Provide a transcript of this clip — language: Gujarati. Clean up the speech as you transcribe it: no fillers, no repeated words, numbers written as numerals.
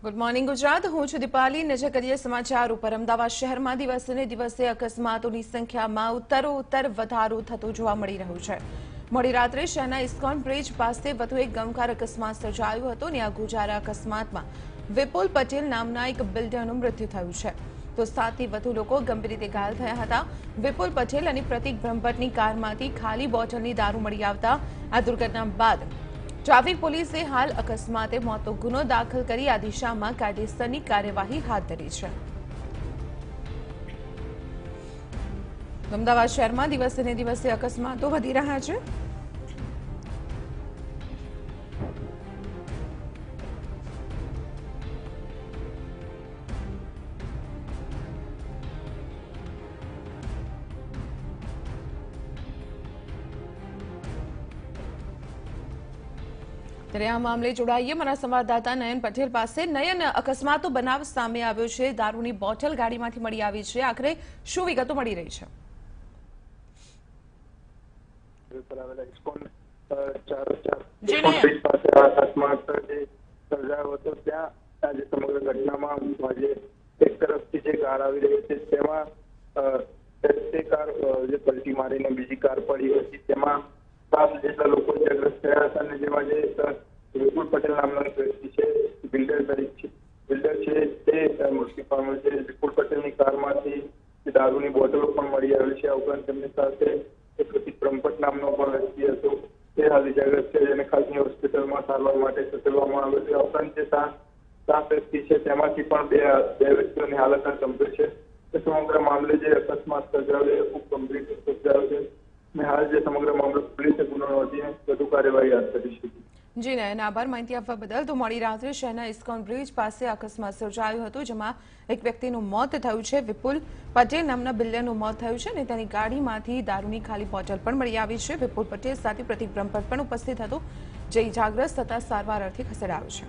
ગુડ મોર્નિંગ ગુજરાત, હું છું દીપાલી। નજર કરીએ સમાચાર ઉપર। અમદાવાદ શહેરમાં દિવસે ને દિવસે અકસ્માતોની સંખ્યામાં ઉત્તરોત્તર વધારો થતો જોવા મળી રહ્યો છે। મોડી રાત્રે શહેરના ઇસ્કોન બ્રિજ પાસે વધુ એક ગમખ્વાર અકસ્માત સર્જાયો હતો અને આ ગોજારા અકસ્માતમાં વિપુલ પટેલ નામના એક બિલ્ડરનું મૃત્યુ થયું છે, તો 7 થી વધુ લોકો ગંભીર રીતે ઘાયલ થયા હતા। વિપુલ પટેલ અને પ્રતિક બ્રહ્મભટ્ટની કારમાંથી ખાલી બોટલની દારૂ મળી આવતા આ દુર્ઘટના બાદ ટ્રાફિક પોલીસે હાલ અકસ્માતે મોતનો ગુનો દાખલ કરી આ દિશામાં કાયદેસરની કાર્યવાહી હાથ ધરી છે। અમદાવાદ શહેરમાં દિવસે ને દિવસે અકસ્માતો વધી રહ્યા છે। ત્યારે આ મામલે જોડાઈએ મારા સંવાદદાતા નયન પટેલ પાસે। નયન, અકસ્માતો બનાવ સામે આવ્યો છે, દારૂની બોટલ ગાડીમાંથી મળી આવી છે, આખરે શું વિગતો મળી રહી છે? સમગ્ર ઘટનામાં એક તરફથી જે કાર આવી રહી છે તેમાં તે કાર જે પલટી મારીને બીજી કાર પડી હતી તેમાં 7 જેટલા લોકો ઇજાગ્રસ્ત થયા હતા અને જેમાં જે વિપુલ પટેલ નામનો વ્યક્તિ છે, બિલ્ડર છે, તે મૃત્યુ પામ્યો છે। વિપુલ પટેલની કારમાંથી દારૂની બોટલો પણ મળી આવી છે। આ ઉપરાંત તેમની સાથે એક પ્રતિક બ્રહ્મભટ્ટ નામનો પણ વ્યક્તિ હતો, તે હાલ ઇજાગ્રસ્ત છે, જેને ખાસની હોસ્પિટલમાં સારવાર માટે ખસેડવામાં આવ્યો છે। આ ઉપરાંત જે 7 વ્યક્તિ છે તેમાંથી પણ બે વ્યક્તિઓની હાલત ગંભીર છે। સમગ્ર મામલે જે અકસ્માત સર્જાયો એ ખૂબ ગંભીર સર્જાયો છે અને હાલ જે સમગ્ર મામલો પોલીસે ગુનો નોંધીને વધુ કાર્યવાહી હાથ ધરી છે। જી નયન, આભાર માહિતી આપવા બદલ। તો મોડી રાત્રે શહેરના ઇસ્કોન બ્રિજ પાસે અકસ્માત સર્જાયો હતો, જેમાં એક વ્યક્તિનું મોત થયું છે। વિપુલ પટેલ નામના બિલ્ડરનું મોત થયું છે અને તેની ગાડીમાંથી દારૂની ખાલી બોટલ પણ મળી આવી છે। વિપુલ પટેલ સાથે પ્રતિક બ્રહ્મભટ્ટ પણ ઉપસ્થિત હતો, જે ઇજાગ્રસ્ત થતા સારવાર અર્થે ખસેડાયો છે।